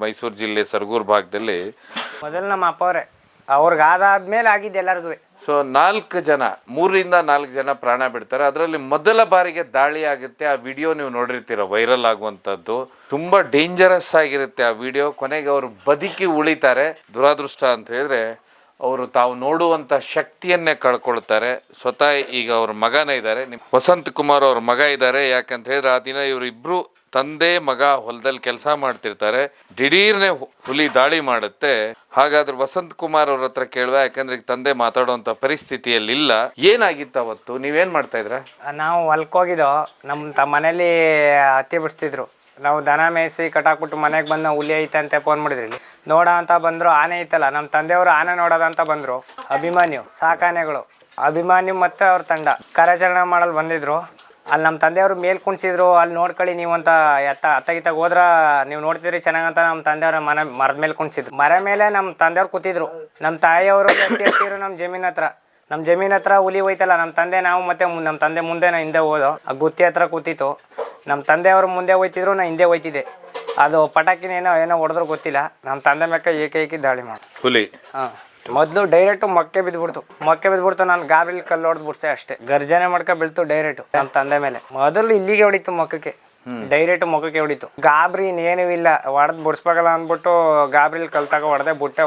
ಮೈಸೂರು ಜಿಲ್ಲೆ ಸರಗೂರು ಭಾಗದಲ್ಲಿ ಮೊದಲು ನಮ್ಮ ಅಪ್ಪ ಅವರೇ ಅವ್ರಿಗಾದಾದ್ಮೇಲೆ ಆಗಿದ್ದು ಎಲ್ಲರಿಗೂ. ಸೊ 4 ಜನ 3-4 ಜನ ಪ್ರಾಣ ಬಿಡ್ತಾರೆ. ಅದರಲ್ಲಿ ಮೊದಲ ಬಾರಿಗೆ ದಾಳಿ ಆಗುತ್ತೆ. ಆ ವಿಡಿಯೋ ನೀವು ನೋಡಿರ್ತೀರ, ವೈರಲ್ ಆಗುವಂಥದ್ದು. ತುಂಬಾ ಡೇಂಜರಸ್ ಆಗಿರುತ್ತೆ ಆ ವಿಡಿಯೋ. ಕೊನೆಗೆ ಅವರು ಬದುಕಿ ಉಳಿತಾರೆ. ದುರಾದೃಷ್ಟ ಅಂತ ಹೇಳಿದ್ರೆ ಅವರು ತಾವು ನೋಡುವಂಥ ಶಕ್ತಿಯನ್ನೇ ಕಳ್ಕೊಳ್ತಾರೆ. ಸ್ವತಃ ಈಗ ಅವ್ರ ಮಗನೇ ಇದ್ದಾರೆ, ವಸಂತ್ ಕುಮಾರ್ ಅವ್ರ ಮಗ ಇದ್ದಾರೆ. ಯಾಕಂತ ಹೇಳಿದ್ರೆ ಆ ದಿನ ಇವರಿಬ್ರು ತಂದೆ ಮಗ ಹೊಲದಲ್ಲಿ ಕೆಲಸ ಮಾಡ್ತಿರ್ತಾರೆ. ದಿಢೀರ್ನೆ ಹುಲಿ ದಾಳಿ ಮಾಡುತ್ತೆ. ಹಾಗಾದ್ರೆ ವಸಂತ್ ಕುಮಾರ್ ಅವ್ರ ಹತ್ರ ಕೇಳುವ, ಯಾಕಂದ್ರೆ ಈಗ ತಂದೆ ಮಾತಾಡುವಂತ ಪರಿಸ್ಥಿತಿಯಲ್ಲಿ ಇಲ್ಲ. ಏನಾಗಿತ್ತು ಅವತ್ತು? ನೀವೇನ್ ಮಾಡ್ತಾ ಇದ್ರ? ನಾವು ಹೊಲಕ್ಕೆ ಹೋಗಿದ್ದೋ. ನಮ್ಮ ಮನೇಲಿ ಹತ್ತಿ ಬಿಡಿಸ್ತಿದ್ರು. ನಾವು ದನ ಮೇಯಿಸಿ ಕಟಾಕ್ಬಿಟ್ಟು ಮನೆಗೆ ಬಂದು ಹುಲಿ ಐತಂತೆ ಫೋನ್ ಮಾಡಿದ್ರಿ. ನೋಡ ಅಂತ ಬಂದ್ರು. ಆನೆ ಐತಲ್ಲ, ನಮ್ಮ ತಂದೆಯವರು ಆನೆ ನೋಡೋದಂತ ಬಂದ್ರು. ಅಭಿಮಾನ್ಯು ಸಾಕಾನೆಗಳು ಅಭಿಮಾನ್ಯು ಮತ್ತೆ ಅವ್ರ ತಂಡ ಕಾರ್ಯಾಚರಣೆ ಮಾಡಲು ಬಂದಿದ್ರು. ಅಲ್ಲಿ ನಮ್ಮ ತಂದೆಯವರು ಮೇಲ್ ಕುಣಿಸಿದ್ರು. ಅಲ್ಲಿ ನೋಡ್ಕೊಳ್ಳಿ ನೀವು ಅಂತ ಅತ್ತಗಿತ್ತಾಗ ಹೋದ್ರ ನೀವು ನೋಡ್ತಿದ್ರಿ ಚೆನ್ನಾಗಂತ ನಮ್ಮ ತಂದೆಯವ್ರ ಮರದ ಮೇಲೆ ಕುಣಿಸಿದ್ರು. ಮರ ಮೇಲೆ ನಮ್ಮ ತಂದೆಯವ್ರು ಕೂತಿದ್ರು. ನಮ್ಮ ತಾಯಿಯವರು ಎತ್ತಿರು ನಮ್ಮ ಜಮೀನ್ ಹತ್ರ ಹುಲಿ ಹೋಯ್ತಲ್ಲ. ನಮ್ಮ ತಂದೆ ನಾವು ಮತ್ತೆ ನಮ್ಮ ತಂದೆ ಮುಂದೆ ಹಿಂದೆ ಹೋದೋ. ಆ ಗುತ್ತಿ ಹತ್ರ ಕೂತಿತ್ತು. ನಮ್ಮ ತಂದೆಯವರು ಮುಂದೆ ಹೋಯ್ತಿದ್ರು, ನಾ ಹಿಂದೆ ಹೋಯ್ತಿದ್ದೆ. ಅದು ಪಟಾಕಿನ ಏನೋ ಹೊಡೆದ್ರು ಗೊತ್ತಿಲ್ಲ. ನಮ್ಮ ತಂದೆ ಮೇಲೆ ಏಕೈಕಿ ದಾಳಿ ಮಾಡಿ ಹುಲಿ ಮೊದಲು ಡೈರೆಕ್ಟ್ ಮೊಕ್ಕೆ ಬಿದ್ಬಿಡ್ತು. ನಾನು ಗಾಬರಿಲಿ ಕಲ್ಲು ಹೊಡೆದು ಬಿಡ್ಸೆ ಅಷ್ಟೇ. ಗರ್ಜನೆ ಮಾಡ್ಕೊ ಬೀಳ್ತು ಡೈರೆಕ್ಟ್ ನಮ್ಮ ತಂದೆ ಮೇಲೆ. ಮೊದಲು ಇಲ್ಲಿಗೆ ಹೊಡಿತು, ಮೊಕ್ಕಕ್ಕೆ ಡೈರೆಕ್ಟ್ ಮೊಕ್ಕಕ್ಕೆ ಹೊಡಿತು. ಗಾಬರಿ ಇನ್ನೇನೂ ಇಲ್ಲ, ಹೊಡೆದ್ ಬಿಡಿಸ್ಬೇಕಲ್ಲ ಅಂದ್ಬಿಟ್ಟು ಗಾಬರಿಲಿ ಕಲ್ ಹೊಡೆದೆ ಬಿಟ್ಟೆ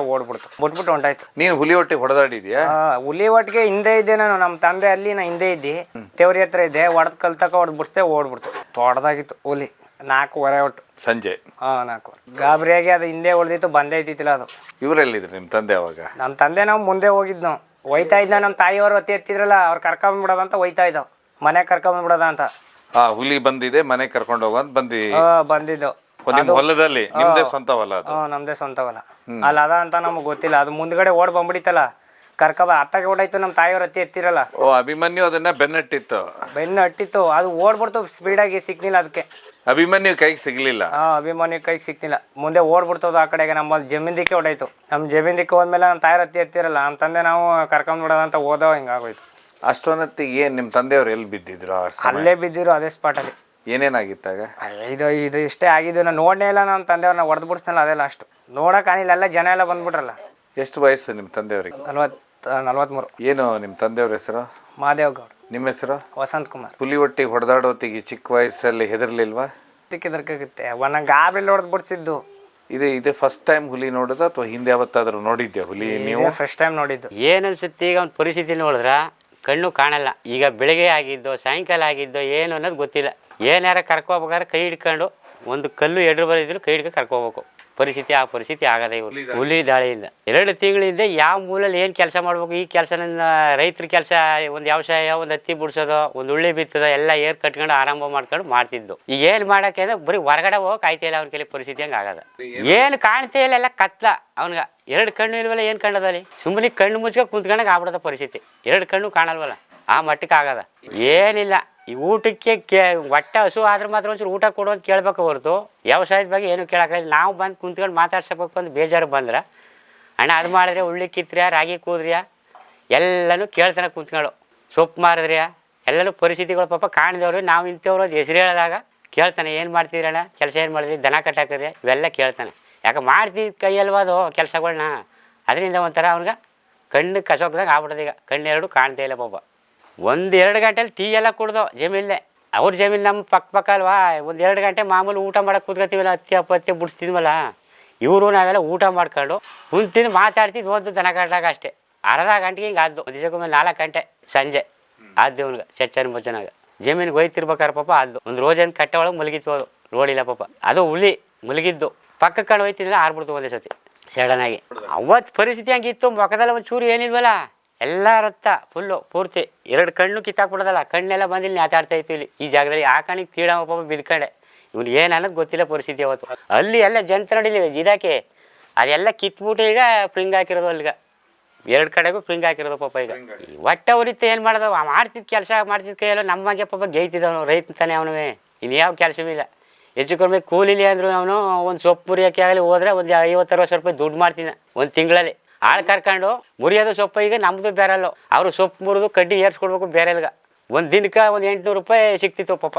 ಬಿಟ್ಬಿಟ್ಟು ಹೊಂಟಾಯ್ತು. ನೀನು ಹುಲಿ ಒಟ್ಟಿಗೆ ಹೊಡೆದಾಡಿದ್ಯಾ? ಹುಲಿ ಒಟ್ಟಿಗೆ ಹಿಂದೆ ಇದ್ದೆ ನಾನು. ನಮ್ಮ ತಂದೆ ಅಲ್ಲಿ ನಾ ಹಿಂದೆ ಇದ್ದಿ, ತೇವ್ರಿ ಹತ್ರ ಇದ್ದೆ. ಹೊಡೆದ್ ಕಲ್ ಹೊಡೆದ್ ಬಿಡಿಸ್ದೆ, ಓಡ್ಬಿಡ್ತು. ತೊಡ್ದಾಗಿತ್ತು ಹುಲಿ. 4:15 ಒಟ್ಟು ಸಂಜೆ. 4 ಗಾಬರಿಯಾಗಿ ಅದು ಹಿಂದೆ ಹೊಡೆದಿತ್ತು, ಬಂದೇ ಐತಿಲ್ಲ ಅದು. ಇವರೆಲ್ಲಿದ್ರು ನಿಮ್ಮ ತಂದೆ ಅವಾಗ? ನಮ್ಮ ತಂದೆ ನಾವು ಮುಂದೆ ಹೋಗಿದ್ ನಾವು ಒಯ್ತಾ ಇದ್ದ. ನಮ್ಮ ತಾಯಿಯವರು ಅತಿ ಎತ್ತಿದ್ರಲ್ಲ, ಅವ್ರು ಕರ್ಕೊಂಡ್ಬಿಡೋದಂತ ಒಯ್ತಾ ಇದ್ದಾವ. ಮನೆ ಕರ್ಕೊಂಡ್ಬಿಡೋದ ಅಂತ. ಹುಲಿ ಬಂದಿದೆ, ಮನೆ ಕರ್ಕೊಂಡು ಹೋಗಂತ ಬಂದಿದ್ದು ಹೊಲದಲ್ಲಿ. ನಿಮ್ದೇ ಸ್ವಂತ ಹೊಲ? ನಮ್ದೇ ಸ್ವಂತ ಹೊಲ. ಅಲ್ಲ ಅದ ಅಂತ ನಮ್ಗೆ ಗೊತ್ತಿಲ್ಲ. ಅದು ಮುಂದ್ಗಡೆ ಓಡ್ ಬಂದ್ಬಿಡಿತಲ್ಲ, ಅತ್ತಗೆ ಓಡಾಯ್ತು. ನಮ್ಮ ತಾಯಿಯವ್ರ ಅತಿ ಎತ್ತಿರಲ್ಲ. ಅಭಿಮನ್ಯು ಅದನ್ನ ಬೆನ್ನು ಹಟ್ಟಿತ್ತು. ಅದು ಓಡ್ಬಿಡ್ತು ಸ್ಪೀಡಾಗಿ. ಸಿಕ್ನಿಲ್ಲ ಅದಕ್ಕೆ. ಅಭಿಮನ್ಯು ಕೈಗೆ ಸಿಗ್ಲಿಲ್ಲ. ಅಭಿಮನ್ಯು ಕೈಗೆ ಸಿಕ್ತಿಲ್ಲ. ಮುಂದೆ ಓಡ್ಬಿಡ್ತದ ಆ ಕಡೆಗೆ. ನಮ್ಮ ಜಮೀನ್ದಿಕ್ಕೆ ಹೊಡಾಯ್ತು. ನಮ್ಮ ಜಮೀನ್ದಿಕ್ಕೆ ಹೋದ್ಮೇಲೆ ನಮ್ಮ ತಾಯಿಯವ್ರ ಅತಿ ಎತ್ತಿರಲ್ಲ. ನಮ್ಮ ತಂದೆ ನಾವು ಕರ್ಕೊಂಡ್ಬಿಡೋದಂತ ಹೋದೋ, ಹಿಂಗಾಗೋಯ್ತು. ಅಷ್ಟೊನ್ನತ್ತಿಗೆ ಏನ್ ನಿಮ್ಮ ತಂದೆಯವ್ರು ಎಲ್ಲಿ ಬಿದ್ದಿದ್ರು? ಅಲ್ಲೇ ಬಿದ್ದಿರು, ಅದೇ ಸ್ಪಾಟಲ್ಲಿ. ಏನೇನಾಗಿತ್ತಾಗ? ಇದು ಇಷ್ಟೇ ಆಗಿದ್ದು. ನಾನು ನೋಡನೇ ಇಲ್ಲ ನಮ್ಮ ತಂದೆಯವ್ರನ್ನ. ಹೊಡೆದು ಬಿಡಿಸ್ನಲ್ಲ, ಅದೆಲ್ಲ ಅಷ್ಟು ನೋಡೋಕ್ಕಾಗಿಲ್ಲ. ಎಲ್ಲ ಜನ ಎಲ್ಲ ಬಂದ್ಬಿಟ್ರಲ್ಲ. ಎಷ್ಟು ವಯಸ್ಸು ನಿಮ್ಮ ತಂದೆಯವ್ರಿಗೆ? 43. ಏನು ನಿಮ್ಮ ತಂದೆಯವ್ರ ಹೆಸರು? ಮಹಾದೇವ್ ಗೌಡ್. ನಿಮ್ಮ ಹೆಸರು? ವಸಂತ್ ಕುಮಾರ್. ಹುಲಿ ಒಟ್ಟಿಗೆ ಹೊಡೆದಾಡೋತಿಗೆ ಚಿಕ್ಕ ವಯಸ್ಸಲ್ಲಿ ಹೆದರ್ಲಿಲ್ವಾ? ಹೆದರ್ಕಾಗುತ್ತೆ. ಗಾಬರಿಲಿ ಹೊಡೆದು ಬಿಡಿಸಿದ್ದು. ಇದೆ ಫಸ್ಟ್ ಟೈಮ್ ಹುಲಿ ನೋಡೋದು ಅಥವಾ ಹಿಂದೆ ಯಾವತ್ತಾದ್ರೂ ನೋಡಿದ್ಯಾ ಹುಲಿ ನೀವು? ಫಸ್ಟ್ ಟೈಮ್ ನೋಡಿದ್ದು. ಏನು ಅನ್ಸುತ್ತೆ ಈಗ ಒಂದು ಪರಿಸ್ಥಿತಿ ನೋಡಿದ್ರೆ ಕಣ್ಣು ಕಾಣಲ್ಲ. ಈಗ ಬೆಳಗ್ಗೆ ಆಗಿದ್ದೋ ಸಾಯಂಕಾಲ ಆಗಿದ್ದೋ ಏನು ಅನ್ನೋದು ಗೊತ್ತಿಲ್ಲ. ಏನಾರ ಕರ್ಕೋಬೇಕಾದ್ರೆ ಕೈ ಹಿಡ್ಕೊಂಡು ಒಂದು ಕಲ್ಲು ಎಡ್ರು ಬರಿದ್ರು ಕೈ ಹಿಡ್ಕೊಂಡು ಕರ್ಕೋಬೇಕು. ಆ ಪರಿಸ್ಥಿತಿ ಆಗದೆ ಹುಲಿ ದಾಳಿಯಿಂದ. 2 ತಿಂಗಳಿಂದ ಯಾವ ಮೂಲಲ್ಲಿ ಏನು ಕೆಲಸ ಮಾಡ್ಬೇಕು, ಈ ಕೆಲಸ ರೈತರ ಕೆಲಸ, ಒಂದು ವ್ಯವಸಾಯ, ಒಂದು ಹತ್ತಿ ಬಿಡ್ಸೋದು, ಒಂದು ಉಳ್ಳಿ ಬಿತ್ತೋದು ಎಲ್ಲ ಏರ್ ಕಟ್ಕೊಂಡು ಆರಂಭ ಮಾಡ್ಕೊಂಡು ಮಾಡ್ತಿದ್ದು. ಈಗ ಏನು ಮಾಡೋಕೆ ಅಂದ್ರೆ ಬರೀ ಹೊರಗಡೆ ಹೋಗಕ್ಕೆ ಆಯ್ತಿಲ್ಲ. ಅವ್ನ ಕೆಲ ಪರಿಸ್ಥಿತಿ ಹಂಗೆ ಆಗದ. ಏನು ಕಾಣ್ತಾ ಇಲ್ಲ, ಎಲ್ಲ ಕತ್ಲ. ಅವ್ನಿಗೆ 2 ಕಣ್ಣು ಇಲ್ವಲ್ಲ, ಏನು ಕಂಡದಲ್ಲಿ ಸುಮ್ಮನೆ ಕಣ್ಣು ಮುಚ್ಕೊಂಡು ಕುಂತ್ಕೊಂಡಾಗ ಆಗ್ಬಿಡೋದ ಪರಿಸ್ಥಿತಿ. 2 ಕಣ್ಣು ಕಾಣಲ್ವಲ್ಲ, ಆ ಮಟ್ಟಕ್ಕೆ ಆಗದ. ಏನಿಲ್ಲ. ಈ ಊಟಕ್ಕೆ ಹೊಟ್ಟೆ ಹಸು ಆದ್ರೆ ಮಾತ್ರ ಒಂಚೂರು ಊಟ ಕೊಡು ಅಂತ ಕೇಳ್ಬೇಕು ಹೊರತು ವ್ಯವಸಾಯದ ಬಗ್ಗೆ ಏನು ಕೇಳೋಕ್ಕಾಗಿಲ್ಲ. ನಾವು ಬಂದು ಕುಂತ್ಕೊಂಡು ಮಾತಾಡ್ಸಬೇಕು ಅಂತ ಬೇಜಾರು ಬಂದ್ರೆ, ಅಣ್ಣ ಅದು ಮಾಡಿದ್ರೆ ಉಳ್ಳಿ ಕಿತ್ರಿಯಾ, ರಾಗಿ ಕೂದ್ರಿಯಾ ಎಲ್ಲನೂ ಕೇಳ್ತಾನೆ ಕುಂತ್ಕೊಂಡು. ಸೊಪ್ಪು ಮಾರಿದ್ರಿಯಾ ಎಲ್ಲನೂ ಪರಿಸ್ಥಿತಿಗಳು ಪಾಪ ಕಾಣಿದವ್ರು. ನಾವು ಇಂಥವ್ರು ಅದು ಹೆಸರು ಹೇಳಿದಾಗ ಕೇಳ್ತಾನೆ, ಏನು ಮಾಡ್ತಿದ್ರಣ್ಣ ಕೆಲಸ, ಏನು ಮಾಡಿದ್ರಿ, ದನ ಕಟ್ಟಾಕಿದ್ರಿ, ಇವೆಲ್ಲ ಕೇಳ್ತಾನೆ. ಯಾಕೆ ಮಾಡ್ತಿದ್ದು ಕೈಯಲ್ವಾದು ಕೆಲಸಗಳನ್ನ. ಅದರಿಂದ ಒಂಥರ ಅವ್ನಿಗೆ ಕಣ್ಣು ಕಸೋಕ್ದಾಗ ಆಗ್ಬಿಡೋದು. ಈಗ ಕಣ್ಣೆರಡು ಕಾಣ್ತಾ ಇಲ್ಲ ಪಾಪ. 1-2 ಗಂಟೆಲಿ ಟೀ ಎಲ್ಲ ಕುಡ್ದು ಜಮೀನಲ್ಲೇ. ಅವ್ರ ಜಮೀನು ನಮ್ಮ ಪಕ್ಕ ಅಲ್ವಾ. 1-2 ಗಂಟೆ ಮಾಮೂಲು ಊಟ ಮಾಡೋಕೆ ಕೂತ್ಕೊತೀವಲ್ಲ, ಹತ್ತಿ ಬಿಡಿಸ್ತಿದ್ವಲ್ಲ. ಇವರು ನಾವೆಲ್ಲ ಊಟ ಮಾಡ್ಕೊಂಡು ಕುಂತಿದ್ದು ಮಾತಾಡ್ತಿದ್ದು ಓದ್ದು ದನ ಕಟ್ಟಾಗ ಅಷ್ಟೇ. ಅರ್ಧ ಗಂಟೆಗೆ ಹಿಂಗೆ ಆದ್ದು. ಒಂದು ದಿವಸಕ್ಕೊಮ್ಮೆ 4 ಗಂಟೆ ಸಂಜೆ ಆದ್ದು ಅವ್ನಿಗೆ ಚಚ್ಚನ ಬಚ್ಚನಾಗ. ಜಮೀನಿಗೆ ಹೋಯ್ತಿರ್ಬೇಕಾರೆ ಪಾಪ ಆದ್ದು. ಒಂದು ರೋಜನ್ ಕಟ್ಟೆ ಒಳಗೆ ಮಲಗಿತ್ತು. ಅದು ರೋಡಿಲ್ಲ ಪಾಪ. ಅದು ಹುಲಿ ಮಲಗಿದ್ದು. ಪಕ್ಕ ಕಡೆ ಹೋಯ್ತಿದ್ರೆ ಆರ್ಬಿಡ್ತು ಒಂದೇ ಸತಿ ಸಡನ್ನಾಗಿ. ಅವತ್ತು ಪರಿಸ್ಥಿತಿ ಹಂಗಿತ್ತು. ಮುಖದಲ್ಲ ಒಂದು ಚೂರು ಏನಿಲ್ವಲ್ಲ, ಎಲ್ಲ ರಕ್ತ ಫುಲ್ಲು ಪೂರ್ತಿ. 2 ಕಣ್ಣು ಕಿತ್ತಾಕ್ಬಿಡೋದಲ್ಲ, ಕಣ್ಣೆಲ್ಲ ಬಂದಿಲ್ಲಿ ನೇತಾಡ್ತಾ ಇತ್ತು ಇಲ್ಲಿ ಈ ಜಾಗದಲ್ಲಿ. ಆ ಕಣ್ಣಿಗೆ ತೀಡ ಪಾಪ ಬಿದ್ಕಂಡೆ. ಇವ್ನು ಏನು ಅನ್ನೋದು ಗೊತ್ತಿಲ್ಲ ಪರಿಸ್ಥಿತಿ ಅವತ್ತು. ಅಲ್ಲಿ ಎಲ್ಲ ಜಂತ್ರ ನಡಿಲಿವೆ ಇದಾಕೆ ಅದೆಲ್ಲ ಕಿತ್ಬಿಟ್ಟು ಈಗ ಫ್ರಿಂಗ್ ಹಾಕಿರೋದು. ಅಲ್ಲಿಗ 2 ಕಡೆಗೂ ಫ್ರಿಂಗ್ ಹಾಕಿರೋದು ಪಾಪ. ಈಗ ಹೊಟ್ಟೆ ಉರಿತು. ಏನು ಮಾಡೋದು, ಮಾಡ್ತಿದ್ದು ಕೆಲಸ ಮಾಡ್ತಿದ್ದ ಕೈಯಲ್ಲ. ನಮಗೆ ಪಾಪ ಗೈತಿದ್ದವನು, ರೈತ ತಾನೆ ಅವನುವೇ. ಇನ್ನು ಯಾವ ಕೆಲಸವಿಲ್ಲ. ಹೆಚ್ಚು ಕಡಿಮೆ ಕೂಲಿಲಿ ಅಂದರು ಅವನು ಒಂದು ಸೊಪ್ಪು ಮುರಿಯೋಕ್ಕೆ ಆಗಲಿ ಹೋದ್ರೆ ಒಂದು 50-60 ರೂಪಾಯಿ ದುಡ್ಡು ಮಾಡ್ತೀನಿ ಒಂದು ತಿಂಗಳಲ್ಲಿ. ಆಳು ಕರ್ಕೊಂಡು ಮುರಿಯೋದು ಸೊಪ್ಪು. ಈಗ ನಮ್ಮದು ಬೇರೆಲ್ಲ. ಅವರು ಸೊಪ್ಪು ಮುರಿದು ಕಡ್ಡಿ ಏರ್ಸ್ಕೊಡ್ಬೇಕು ಬೇರೆಲ್ಗ. ಒಂದು ದಿನಕ್ಕೆ ಒಂದು 800 ರೂಪಾಯಿ ಸಿಕ್ತಿತ್ತು ಪಾಪ.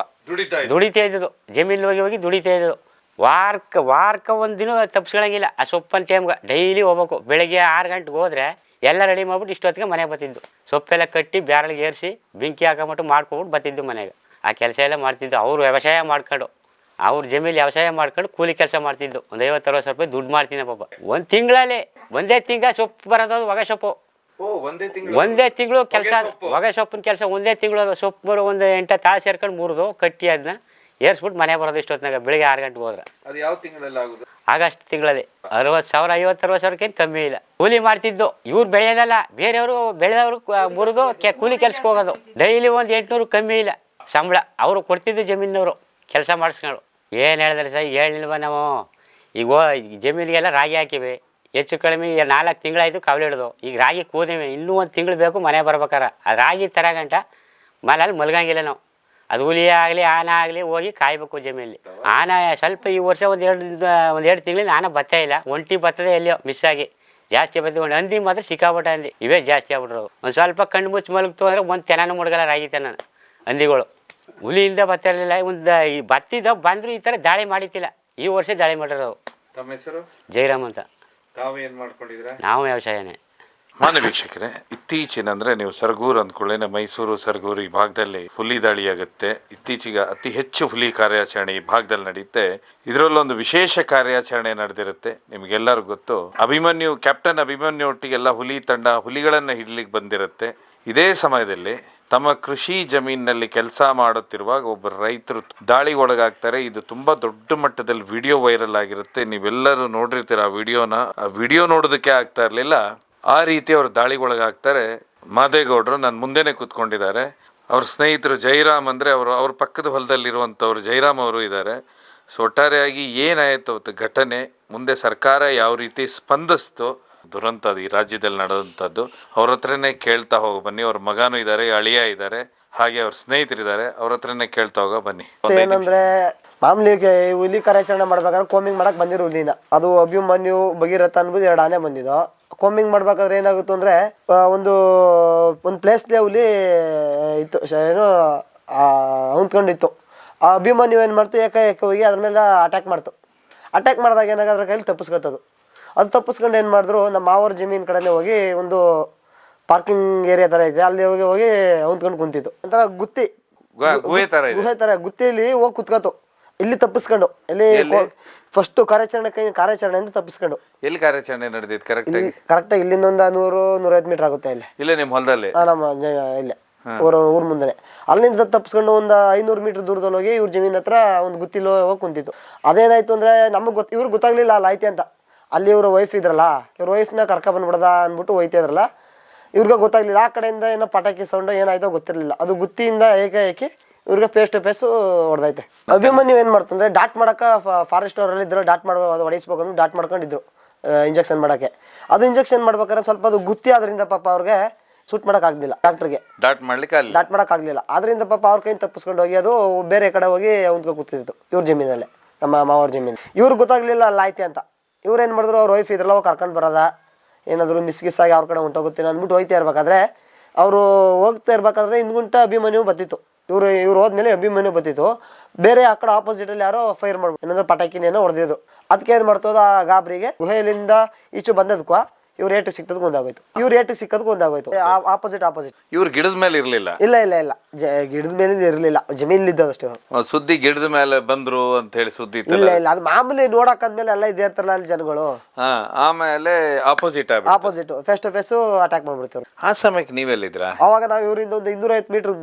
ದುಡಿತಾ ಇದ್ದದು ಜಮೀನಲ್ಲಿ ಹೋಗಿ ದುಡಿತಾ ಇದ್ದದು. ವಾರಕ್ಕೆ ಒಂದು ದಿನ ತಪ್ಪಿಸ್ಕೊಳಂಗಿಲ್ಲ. ಆ ಸೊಪ್ಪನ ಟೈಮ್ಗೆ ಡೈಲಿ ಹೋಗ್ಬೇಕು. ಬೆಳಗ್ಗೆ 6 ಗಂಟೆಗೆ ಹೋದರೆ ಎಲ್ಲ ರೆಡಿ ಮಾಡ್ಬಿಟ್ಟು ಇಷ್ಟೊತ್ತಿಗೆ ಮನೆಗೆ ಬರ್ತಿದ್ದು. ಸೊಪ್ಪೆಲ್ಲ ಕಟ್ಟಿ ಬ್ಯಾರಲ್ಗೆ ಏರಿಸಿ ಬೆಂಕಿ ಹಾಕೊಂಬಿಟ್ಟು ಮಾಡ್ಕೊಬಿಟ್ಟು ಬರ್ತಿದ್ದು ಮನೆಗೆ. ಆ ಕೆಲಸ ಎಲ್ಲ ಮಾಡ್ತಿದ್ದು. ಅವರು ವ್ಯವಸಾಯ ಮಾಡ್ಕೊಂಡು ಅವ್ರ ಜಮೀಲಿ ವ್ಯವಸಾಯ ಮಾಡ್ಕೊಂಡು ಕೂಲಿ ಕೆಲಸ ಮಾಡ್ತಿದ್ದು. ಒಂದು 50-60 ರೂಪಾಯಿ ದುಡ್ಡು ಮಾಡ್ತೀನಿ ಪಾಪ. ಒಂದು ತಿಂಗಳಲ್ಲಿ ಒಂದೇ ತಿಂಗಳ ಸೊಪ್ಪು ಬರೋದು. ಹೊಗೆ ಸೊಪ್ಪು ಒಂದೇ ತಿಂಗಳು ಕೆಲಸ. ಹೊಗೆ ಸೊಪ್ಪಿನ ಕೆಲಸ ಒಂದೇ ತಿಂಗಳು. ಸೊಪ್ಪು ಬರೋ ಒಂದು 8 ತಾಳು ಸೇರ್ಕೊಂಡು ಮುರಿದು ಕಟ್ಟಿ ಅದನ್ನ ಏರ್ಸ್ಬಿಟ್ಟು ಮನೆ ಬರೋದು ಇಷ್ಟೊತ್ತಿನಾಗ. ಬೆಳಿಗ್ಗೆ 6 ಗಂಟೆಗೆ ಹೋದ್ರೆ ಆಗಸ್ಟ್ ತಿಂಗಳಲ್ಲಿ 60,000 50-60 ಸಾವಿರಕ್ಕೇನು ಕಮ್ಮಿ ಇಲ್ಲ. ಕೂಲಿ ಮಾಡ್ತಿದ್ದು. ಇವ್ರು ಬೆಳೆಯೋದಲ್ಲ, ಬೇರೆಯವರು ಬೆಳೆದವರು ಮುರಿದು ಕೂಲಿ ಕೆಲ್ಸಕ್ಕೆ ಹೋಗೋದು. ಡೈಲಿ ಒಂದು 800 ಕಮ್ಮಿ ಇಲ್ಲ ಸಂಬಳ. ಅವರು ಕೊಡ್ತಿದ್ದು ಜಮೀನವರು ಕೆಲಸ ಮಾಡಿಸ್ಕೊಂಡು. ಏನು ಹೇಳಿದ್ರೆ ಸರ್ ಹೇಳಿಲ್ವ ನಾವು. ಈಗ ಜಮೀನಿಗೆಲ್ಲ ರಾಗಿ ಹಾಕಿವಿ. ಹೆಚ್ಚು ಕಡಿಮೆ 4 ತಿಂಗಳಾಯಿತು ಕಾವಲಿ ಹಿಡಿದು. ಈಗ ರಾಗಿ ಕೂದಿವಿ. ಇನ್ನೂ 1 ತಿಂಗಳು ಬೇಕು ಮನೆ ಬರ್ಬೇಕಾರೆ. ಆ ರಾಗಿ ತರಗಂಟ ಮನೇಲಿ ಮಲ್ಗಂಗಿಲ್ಲ ನಾವು. ಅದು ಹುಲಿ ಆಗಲಿ ಆನೆ ಆಗಲಿ ಹೋಗಿ ಕಾಯಬೇಕು ಜಮೀನಲ್ಲಿ. ಆನೆ ಸ್ವಲ್ಪ ಈ ವರ್ಷ ಒಂದು 2 ತಿಂಗಳಿಂದ ಆನೆ ಬತ್ತೇ ಇಲ್ಲ. ಒಂಟಿ ಬರ್ತದೆ ಎಲ್ಲಿಯೋ ಮಿಸ್ ಆಗಿ. ಜಾಸ್ತಿ ಬರ್ತದೆ. ಒಂದು ಹಂದಿ ಮಾತ್ರ ಸಿಕ್ಕಾಬಿಟ್ಟ ಹಂದಿ. ಇವೇ ಜಾಸ್ತಿ ಆಗ್ಬಿಟ್ರು. ಒಂದು ಸ್ವಲ್ಪ ಕಣ್ಣು ಮುಚ್ಚಿ ಮಲಗ್ತು ಅಂದರೆ ಒಂದು ತೆನನೂ ಮುಡ್ಗಲ್ಲ ರಾಗಿ ತೆನ ಹಂದಿಗಳು. ಹುಲಿಯಿಂದ ಬರ್ತಿರಲಿಲ್ಲ. ಒಂದು ಈ ಬತ್ತಿದ ಬಂದರೂ ಈ ಥರ ದಾಳಿ ಮಾಡಿತ್ತಿಲ್ಲ. ಈ ವರ್ಷ ದಾಳಿ ಮಾಡಿರೋದು. ತಮ್ಮ ಹೆಸರು? ಜೈರಾಮ್ ಅಂತ. ತಾವು ಏನು ಮಾಡ್ಕೊಂಡಿದ್ದೀರಾ? ನಾವು ವ್ಯವಸಾಯನೇ. ಮಾನ್ಯ ವೀಕ್ಷಕರೇ, ಇತ್ತೀಚಿನ ಅಂದರೆ ನೀವು ಸರಗೂರು ಅಂದ್ಕೊಳ್ಳೇನೆ, ಮೈಸೂರು ಸರಗೂರು ಈ ಭಾಗದಲ್ಲಿ ಹುಲಿ ದಾಳಿ ಆಗುತ್ತೆ. ಇತ್ತೀಚೆಗೆ ಅತಿ ಹೆಚ್ಚು ಹುಲಿ ಕಾರ್ಯಾಚರಣೆ ಈ ಭಾಗದಲ್ಲಿ ನಡೆಯುತ್ತೆ. ಇದರಲ್ಲೊಂದು ವಿಶೇಷ ಕಾರ್ಯಾಚರಣೆ ನಡೆದಿರುತ್ತೆ. ನಿಮಗೆಲ್ಲರಿಗೂ ಗೊತ್ತು, ಕ್ಯಾಪ್ಟನ್ ಅಭಿಮನ್ಯು ಒಟ್ಟಿಗೆಲ್ಲ ಹುಲಿ ತಂಡ ಹುಲಿಗಳನ್ನು ಹಿಡ್ಲಿಕ್ಕೆ ಬಂದಿರುತ್ತೆ. ಇದೇ ಸಮಯದಲ್ಲಿ ತಮ್ಮ ಕೃಷಿ ಜಮೀನಿನಲ್ಲಿ ಕೆಲಸ ಮಾಡುತ್ತಿರುವಾಗ ಒಬ್ಬರು ರೈತರು ದಾಳಿಗೆ ಒಳಗಾಗ್ತಾರೆ. ಇದು ತುಂಬಾ ದೊಡ್ಡ ಮಟ್ಟದಲ್ಲಿ ವಿಡಿಯೋ ವೈರಲ್ ಆಗಿರುತ್ತೆ. ನೀವೆಲ್ಲರೂ ನೋಡಿರ್ತೀರ ಆ ವಿಡಿಯೋನ. ಆ ವಿಡಿಯೋ ನೋಡೋದಕ್ಕೆ ಆಗ್ತಾ ಇರಲಿಲ್ಲ. ಆ ರೀತಿ ಅವರು ದಾಳಿಗೊಳಗಾಗ್ತಾರೆ. ಮಾದೇಗೌಡರು ನನ್ನ ಮುಂದೆನೆ ಕೂತ್ಕೊಂಡಿದ್ದಾರೆ. ಅವ್ರ ಸ್ನೇಹಿತರು ಜೈರಾಮ್ ಅಂದರೆ ಅವ್ರ ಪಕ್ಕದ ಹೊಲದಲ್ಲಿರುವಂಥವ್ರು ಜೈರಾಮ್ ಅವರು ಇದ್ದಾರೆ. ಸೊ ಒಟ್ಟಾರೆಯಾಗಿ ಏನಾಯಿತು ಅವತ್ತು ಘಟನೆ, ಮುಂದೆ ಸರ್ಕಾರ ಯಾವ ರೀತಿ ಸ್ಪಂದಿಸ್ತು, ದುರಂತ ಈ ರಾಜ್ಯದಲ್ಲಿ ನಡೆದಂಥದ್ದು. ಅವ್ರ ಹತ್ರನೇ ಕೇಳ್ತಾ ಹೋಗೋ ಬನ್ನಿ. ಅವ್ರ ಮಗನೂ ಇದ್ದಾರೆ, ಅಳಿಯ ಇದ್ದಾರೆ, ಹಾಗೆ ಅವ್ರ ಸ್ನೇಹಿತರಿದ್ದಾರೆ. ಅವ್ರ ಹತ್ರನೇ ಕೇಳ್ತಾ ಹೋಗೋ ಬನ್ನಿ. ಏನಂದ್ರೆ ಮಾಮೂಲಿ ಹುಲಿ ಕಾರ್ಯಾಚರಣೆ ಮಾಡ್ಬೇಕಾದ್ರೆ ಕೋಮಿಂಗ್ ಮಾಡಕ್ ಬಂದಿರೋ ಹುಲಿನ. ಅದು ಅಭಿಮನ್ಯು ಭಗೀರಥ ಅನ್ಬೋದು 2 ಆನೆ ಬಂದಿದ್ದು. ಕೋಮಿಂಗ್ ಮಾಡ್ಬೇಕಾದ್ರೆ ಏನಾಗುತ್ತೆ ಅಂದ್ರೆ ಒಂದು ಪ್ಲೇಸ್ಲೆ ಹುಲಿ ಇತ್ತು, ಏನು ಹೊಂದ್ಕೊಂಡಿತ್ತು. ಆ ಅಭಿಮನ್ಯು ಏನು ಮಾಡ್ತು, ಏಕಾಏಕ ಹೋಗಿ ಅದ್ರ ಮೇಲೆ ಅಟ್ಯಾಕ್ ಮಾಡ್ತು. ಅಟ್ಯಾಕ್ ಮಾಡಿದಾಗ ಏನಾಗ ಅದ್ರ ಕೈಲಿ ತಪ್ಪಿಸ್ಕೊತದು. ಅದು ತಪ್ಪಿಸ್ಕೊಂಡು ಏನು ಮಾಡಿದ್ರು, ನಮ್ಮ ಮಾವರ ಜಮೀನು ಕಡೆನೇ ಹೋಗಿ ಒಂದು ಪಾರ್ಕಿಂಗ್ ಏರಿಯಾ ಥರ ಇದೆ, ಅಲ್ಲಿ ಹೋಗಿ ಹೊಂದ್ಕೊಂಡು ಕುಂತಿತ್ತು. ಒಂಥರ ಗುಹೆ ಥರ ಗುತ್ತಿಲಿ ಹೋಗಿ ಕುತ್ಕೋತು. ಇಲ್ಲಿ ತಪ್ಪಿಸ್ಕೊಂಡು, ಇಲ್ಲಿ ಫಸ್ಟ್ ಕಾರ್ಯಾಚರಣೆಯಿಂದ ತಪ್ಪಿಸ್ಕೊಂಡು. ಎಲ್ಲಿ ಕಾರ್ಯಾಚರಣೆ ನಡೆದಿತ್ತು ಕರೆಕ್ಟಾಗಿ ಇಲ್ಲಿಂದ ಒಂದು 100-150 ಮೀಟರ್ ಆಗುತ್ತೆ. ಇಲ್ಲೇ ನಿಮ್ಮ ಹೊಲದಲ್ಲಿ? ನಮ್ಮ ಇಲ್ಲೇ ಊರ್ ಮುಂದೆ. ಅಲ್ಲಿಂದ ತಪ್ಪಿಸ್ಕೊಂಡು ಒಂದು 500 ಮೀಟರ್ ದೂರದಲ್ಲಿ ಹೋಗಿ ಇವ್ರ ಜಮೀನ್ ಹತ್ರ ಒಂದು ಗುತ್ತಿಲು ಹೋಗಿ ಕುಂತಿತ್ತು. ಅದೇನಾಯ್ತು ಅಂದ್ರೆ ನಮಗೆ ಇವ್ರಿಗೆ ಗೊತ್ತಾಗ್ಲಿಲ್ಲ ಅಲ್ಲಿ ಐತೆ ಅಂತ. ಅಲ್ಲಿ ಇವ್ರ ವೈಫ್ ಇದ್ರಲ್ಲ, ಇವ್ರ ವೈಫ್ನ ಕರ್ಕೊಂಡ್ಬಿಡ್ದ ಅಂದ್ಬಿಟ್ಟು ಹೋಯ್ತಾ ಇದ್ರಲ್ಲ, ಇವ್ರಿಗೆ ಗೊತ್ತಾಗ್ಲಿಲ್ಲ. ಆ ಕಡೆಯಿಂದ ಏನೋ ಪಟಾಕಿ ಸೌಂಡ್ ಏನಾಯ್ತೋ ಗೊತ್ತಿರಲಿಲ್ಲ. ಅದು ಗುತ್ತಿಯಿಂದ ಏಕಾಏಕಿ ಇವ್ರಿಗೆ ಫೇಸ್ ಟು ಫೇಸ್ ಹೊಡೆದೈತೆ. ಅಭಿಮನ್ಯು ಏನು ಮಾಡ್ತಂದ್ರೆ ಡಾಟ್ ಮಾಡಕ್ಕೆ ಫಾರೆಸ್ಟ್ ಅವರಲ್ಲಿ ಇದ್ರು, ಡಾಟ್ ಮಾಡೋ ಅದು ಹೊಡಿಸ್ಬೇಕಂದ್ರೆ ಡಾಟ್ ಮಾಡ್ಕೊಂಡಿದ್ರು ಇಂಜೆಕ್ಷನ್ ಮಾಡೋಕ್ಕೆ. ಅದು ಇಂಜೆಕ್ಷನ್ ಮಾಡ್ಬೇಕಾದ್ರೆ ಸ್ವಲ್ಪ ಅದು ಗುತ್ತಿ ಆದ್ರಿಂದ ಪಾಪ ಅವ್ರಿಗೆ ಶೂಟ್ ಮಾಡೋಕ್ಕಾಗಲಿಲ್ಲ. ಡಾಕ್ಟ್ರಿಗೆ ಡಾಟ್ ಮಾಡೋಕ್ಕಾಗಲಿಲ್ಲ. ಅದರಿಂದ ಪಾಪ ಅವ್ರ ಕೈಯಿಂದ ತಪ್ಪಿಸ್ಕೊಂಡು ಹೋಗಿ ಅದು ಬೇರೆ ಕಡೆ ಹೋಗಿ ಹೊಂದ್ಕೊ ಕೂತಿತ್ತು ಇವ್ರ ಜಮೀನಲ್ಲೇ, ನಮ್ಮ ಮಾವವ್ರ ಜಮೀನು. ಇವ್ರಿಗೆ ಗೊತ್ತಾಗಲಿಲ್ಲ ಅಲ್ಲಿ ಆಯ್ತೆ ಅಂತ. ಇವ್ರು ಏನು ಮಾಡಿದ್ರು, ಅವ್ರ ವೈಫ್ ಇದ್ರಲ್ಲ ಹೋಗಿ ಕರ್ಕೊಂಡು ಬರೋದ, ಏನಾದರೂ ಮಿಸ್ಗಿಸ್ಸಾಗಿ ಅವ್ರ ಕಡೆ ಹೊಂಟೋಗುತ್ತೀನಿ ಅಂದ್ಬಿಟ್ಟು ಹೋಯ್ತಾ ಇರ್ಬೇಕಾದ್ರೆ, ಅವರು ಹೋಗ್ತಾ ಇರ್ಬೇಕಾದ್ರೆ ಹಿಂದ್ಗುಂಟ ಅಭಿಮನ್ಯು ಬತ್ತಿತ್ತು. ಇವ್ರು ಹೋದ್ಮೇಲೆ ಅಭಿಮನ್ಯು ಬತ್ತಿತ್ತು. ಬೇರೆ ಆ ಕಡೆ ಆಪೋಸಿಟಲ್ಲಿ ಯಾರೋ ಫೈರ್ ಮಾಡ್ಬೋದು, ಏನಂದ್ರೆ ಪಟಾಕಿನೇನೋ ಹೊಡೆದಿದ್ದು. ಅದಕ್ಕೆ ಏನು ಮಾಡ್ತೋದು, ಆ ಗಾಬರಿಗೆ ಗುಹೆಯಲ್ಲಿಂದ ಈಚು ಬಂದದ್ಕೋ ಇವ್ರು ಏಟು ಸಿಕ್ಕದಕ್ಕೆ ಒಂದಾಗೋಯ್ತು. ಇವ್ರು ಏಟು ಸಿಕ್ಕದಕ್ಕೆ ಒಂದಾಗೋಯ್ತು. ಆಪೋಸಿಟ್ ಇವ್ರು ಗಿಡದ ಮೇಲೆ ಇರಲಿಲ್ಲ. ಇಲ್ಲ ಗಿಡದ ಮೇಲಿಂದ ಇರಲಿಲ್ಲ, ಜಮೀನಿದ್ದದಷ್ಟೇ. ಸುದ್ದಿ ಗಿಡದ ಮೇಲೆ ಬಂದ್ರು ಅಂತ ಹೇಳಿ ಸುದ್ದಿ ಇಲ್ಲ. ಅದು ಮಾಮೂಲಿ ನೋಡಕ್ಕಂದ್ಮೇಲೆ ಎಲ್ಲ ಇದೇ ಇರ್ತಾರಲ್ಲ ಅಲ್ಲಿ ಜನಗಳು. ಆಮೇಲೆ opposite face to face attack ಮಾಡ್ಬಿಡ್ತಾರೆ. ಆ ಸಮಯಕ್ಕೆ ನೀವೆಲ್ಲಿದ್ರ? ಅವಾಗ ನಾವು ಇವರಿಂದ ಒಂದು 250 ಮೀಟರ್